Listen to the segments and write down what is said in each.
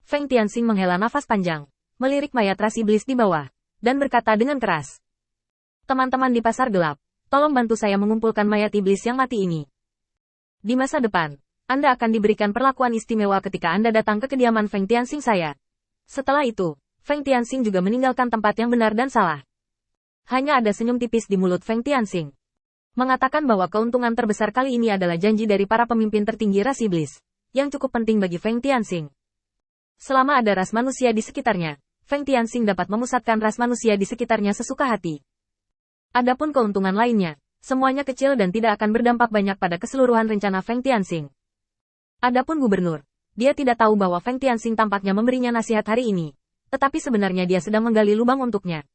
Feng Tianxing menghela nafas panjang, melirik mayat ras iblis di bawah, dan berkata dengan keras. Teman-teman di pasar gelap, tolong bantu saya mengumpulkan mayat iblis yang mati ini. Di masa depan, Anda akan diberikan perlakuan istimewa ketika Anda datang ke kediaman Feng Tianxing saya. Setelah itu, Feng Tianxing juga meninggalkan tempat yang benar dan salah. Hanya ada senyum tipis di mulut Feng Tianxing. Mengatakan bahwa keuntungan terbesar kali ini adalah janji dari para pemimpin tertinggi ras iblis, yang cukup penting bagi Feng Tianxing. Selama ada ras manusia di sekitarnya, Feng Tianxing dapat memusatkan ras manusia di sekitarnya sesuka hati. Adapun keuntungan lainnya, semuanya kecil dan tidak akan berdampak banyak pada keseluruhan rencana Feng Tianxing. Adapun gubernur, dia tidak tahu bahwa Feng Tianxing tampaknya memberinya nasihat hari ini, tetapi sebenarnya dia sedang menggali lubang untuknya.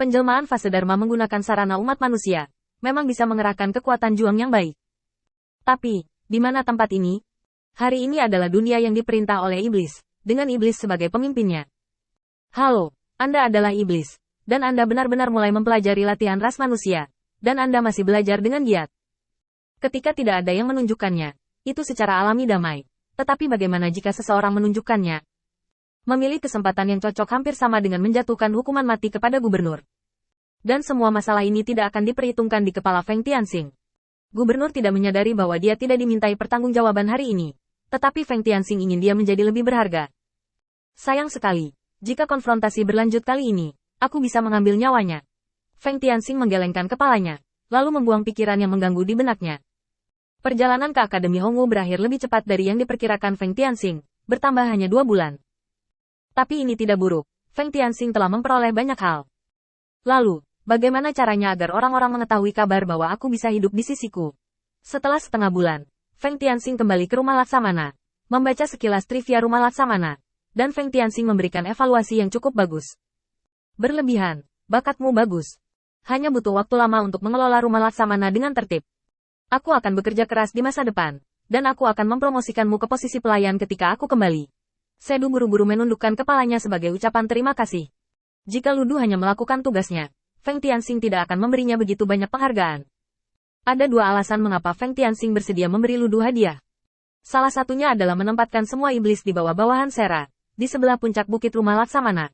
Penjelmaan fase Dharma menggunakan sarana umat manusia, memang bisa mengerahkan kekuatan juang yang baik. Tapi, di mana tempat ini? Hari ini adalah dunia yang diperintah oleh iblis, dengan iblis sebagai pemimpinnya. Halo, Anda adalah iblis, dan Anda benar-benar mulai mempelajari latihan ras manusia, dan Anda masih belajar dengan giat. Ketika tidak ada yang menunjukkannya, itu secara alami damai. Tetapi bagaimana jika seseorang menunjukkannya? Memilih kesempatan yang cocok hampir sama dengan menjatuhkan hukuman mati kepada gubernur. Dan semua masalah ini tidak akan diperhitungkan di kepala Feng Tianxing. Gubernur tidak menyadari bahwa dia tidak dimintai pertanggungjawaban hari ini. Tetapi Feng Tianxing ingin dia menjadi lebih berharga. Sayang sekali, jika konfrontasi berlanjut kali ini, aku bisa mengambil nyawanya. Feng Tianxing menggelengkan kepalanya, lalu membuang pikiran yang mengganggu di benaknya. Perjalanan ke Akademi Hongwu berakhir lebih cepat dari yang diperkirakan Feng Tianxing, bertambah hanya 2 bulan. Tapi ini tidak buruk, Feng Tianxing telah memperoleh banyak hal. Lalu, bagaimana caranya agar orang-orang mengetahui kabar bahwa aku bisa hidup di sisiku? Setelah setengah bulan, Feng Tianxing kembali ke rumah Laksamana, membaca sekilas trivia rumah Laksamana, dan Feng Tianxing memberikan evaluasi yang cukup bagus. Berlebihan, bakatmu bagus. Hanya butuh waktu lama untuk mengelola rumah Laksamana dengan tertib. Aku akan bekerja keras di masa depan, dan aku akan mempromosikanmu ke posisi pelayan ketika aku kembali. Sedu buru-buru menundukkan kepalanya sebagai ucapan terima kasih. Jika Ludu hanya melakukan tugasnya, Feng Tianxing tidak akan memberinya begitu banyak penghargaan. Ada 2 alasan mengapa Feng Tianxing bersedia memberi Ludu hadiah. Salah satunya adalah menempatkan semua iblis di bawah-bawahan Sera, di sebelah puncak bukit rumah Laksamana.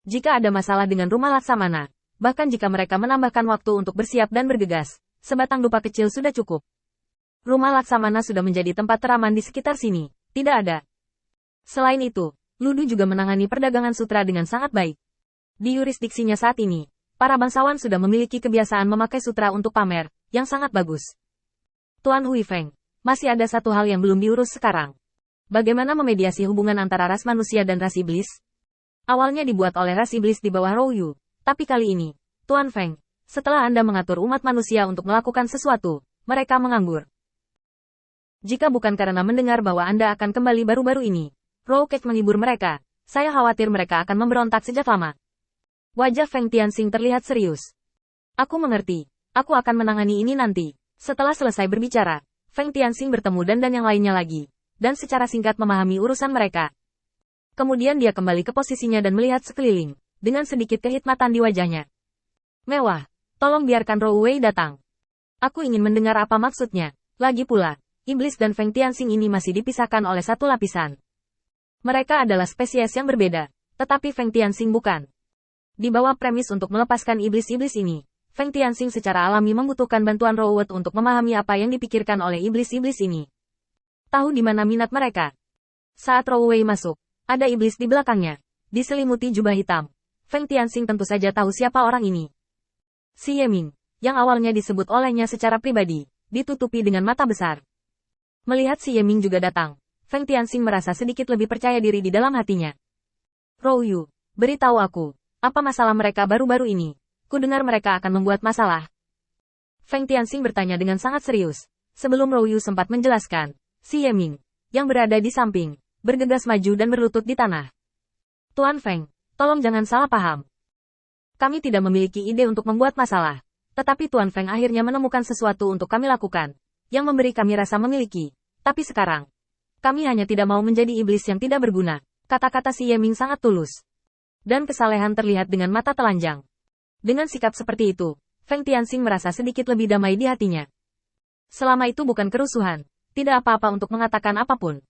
Jika ada masalah dengan rumah Laksamana, bahkan jika mereka menambahkan waktu untuk bersiap dan bergegas, sebatang dupa kecil sudah cukup. Rumah Laksamana sudah menjadi tempat teraman di sekitar sini, tidak ada. Selain itu, Ludu juga menangani perdagangan sutra dengan sangat baik. Di yurisdiksinya saat ini, para bangsawan sudah memiliki kebiasaan memakai sutra untuk pamer, yang sangat bagus. Tuan Hui Feng, masih ada satu hal yang belum diurus sekarang. Bagaimana memediasi hubungan antara ras manusia dan ras iblis? Awalnya dibuat oleh ras iblis di bawah Rou Yu, tapi kali ini, Tuan Feng, setelah Anda mengatur umat manusia untuk melakukan sesuatu, mereka menganggur. Jika bukan karena mendengar bahwa Anda akan kembali baru-baru ini, Rou Kek menghibur mereka, saya khawatir mereka akan memberontak sejak lama. Wajah Feng Tianxing terlihat serius. Aku mengerti. Aku akan menangani ini nanti. Setelah selesai berbicara, Feng Tianxing bertemu dan yang lainnya lagi, dan secara singkat memahami urusan mereka. Kemudian dia kembali ke posisinya dan melihat sekeliling, dengan sedikit kehikmatan di wajahnya. Mewah, tolong biarkan Rou Wei datang. Aku ingin mendengar apa maksudnya. Lagi pula, iblis dan Feng Tianxing ini masih dipisahkan oleh satu lapisan. Mereka adalah spesies yang berbeda, tetapi Feng Tianxing bukan. Di bawah premis untuk melepaskan iblis-iblis ini, Feng Tianxing secara alami membutuhkan bantuan Rowet untuk memahami apa yang dipikirkan oleh iblis-iblis ini. Tahu di mana minat mereka. Saat Rou Wei masuk, ada iblis di belakangnya, diselimuti jubah hitam. Feng Tianxing tentu saja tahu siapa orang ini. Si Yeming, yang awalnya disebut olehnya secara pribadi, ditutupi dengan mata besar. Melihat si Yeming juga datang, Feng Tianxing merasa sedikit lebih percaya diri di dalam hatinya. Rou Yu, beritahu aku, apa masalah mereka baru-baru ini? Kudengar mereka akan membuat masalah. Feng Tianxing bertanya dengan sangat serius. Sebelum Rou Yu sempat menjelaskan, si Yeming, yang berada di samping, bergegas maju dan berlutut di tanah. Tuan Feng, tolong jangan salah paham. Kami tidak memiliki ide untuk membuat masalah. Tetapi Tuan Feng akhirnya menemukan sesuatu untuk kami lakukan, yang memberi kami rasa memiliki. Tapi sekarang, kami hanya tidak mau menjadi iblis yang tidak berguna. Kata-kata si Yeming sangat tulus. Dan kesalehan terlihat dengan mata telanjang. Dengan sikap seperti itu, Feng Tianxing merasa sedikit lebih damai di hatinya. Selama itu bukan kerusuhan, tidak apa-apa untuk mengatakan apapun.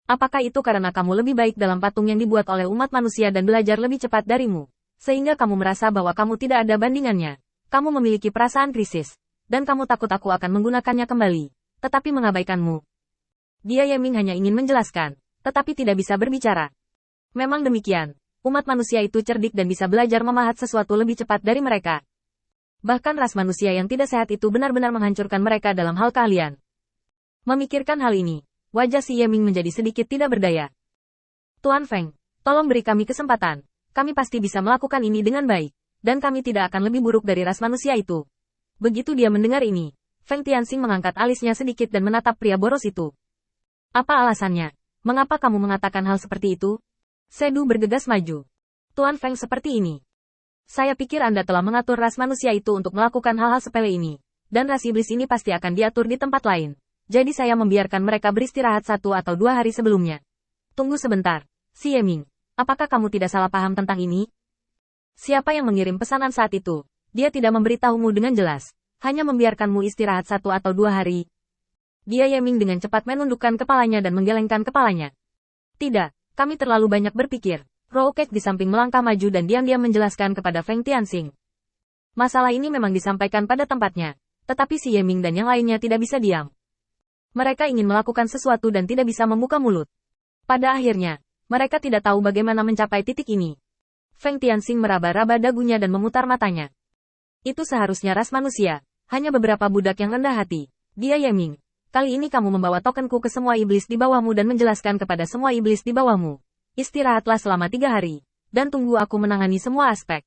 Apakah itu karena kamu lebih baik dalam patung yang dibuat oleh umat manusia dan belajar lebih cepat darimu, sehingga kamu merasa bahwa kamu tidak ada bandingannya? Kamu memiliki perasaan krisis, dan kamu takut aku akan menggunakannya kembali, tetapi mengabaikanmu. Dia Yeming hanya ingin menjelaskan, tetapi tidak bisa berbicara. Memang demikian, umat manusia itu cerdik dan bisa belajar memahat sesuatu lebih cepat dari mereka. Bahkan ras manusia yang tidak sehat itu benar-benar menghancurkan mereka dalam hal keahlian. Memikirkan hal ini, wajah si Yeming menjadi sedikit tidak berdaya. Tuan Feng, tolong beri kami kesempatan. Kami pasti bisa melakukan ini dengan baik, dan kami tidak akan lebih buruk dari ras manusia itu. Begitu dia mendengar ini, Feng Tianxing mengangkat alisnya sedikit dan menatap pria boros itu. Apa alasannya? Mengapa kamu mengatakan hal seperti itu? Sedu bergegas maju. Tuan Feng seperti ini. Saya pikir Anda telah mengatur ras manusia itu untuk melakukan hal-hal sepele ini. Dan ras iblis ini pasti akan diatur di tempat lain. Jadi saya membiarkan mereka beristirahat 1 atau 2 hari sebelumnya. Tunggu sebentar, si Yeming. Apakah kamu tidak salah paham tentang ini? Siapa yang mengirim pesanan saat itu? Dia tidak memberitahumu dengan jelas. Hanya membiarkanmu istirahat 1 atau 2 hari. Dia Yeming dengan cepat menundukkan kepalanya dan menggelengkan kepalanya. Tidak, kami terlalu banyak berpikir. Roukek di samping melangkah maju dan diam-diam menjelaskan kepada Feng Tianxing. Masalah ini memang disampaikan pada tempatnya, tetapi si Yeming dan yang lainnya tidak bisa diam. Mereka ingin melakukan sesuatu dan tidak bisa membuka mulut. Pada akhirnya, mereka tidak tahu bagaimana mencapai titik ini. Feng Tianxing meraba-raba dagunya dan memutar matanya. Itu seharusnya ras manusia, hanya beberapa budak yang rendah hati. Dia Yeming, kali ini kamu membawa tokenku ke semua iblis di bawahmu dan menjelaskan kepada semua iblis di bawahmu. Istirahatlah selama 3 hari, dan tunggu aku menangani semua aspek.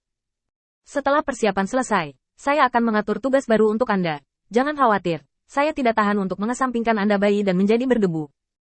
Setelah persiapan selesai, saya akan mengatur tugas baru untuk Anda. Jangan khawatir, saya tidak tahan untuk mengesampingkan Anda bayi dan menjadi berdebu.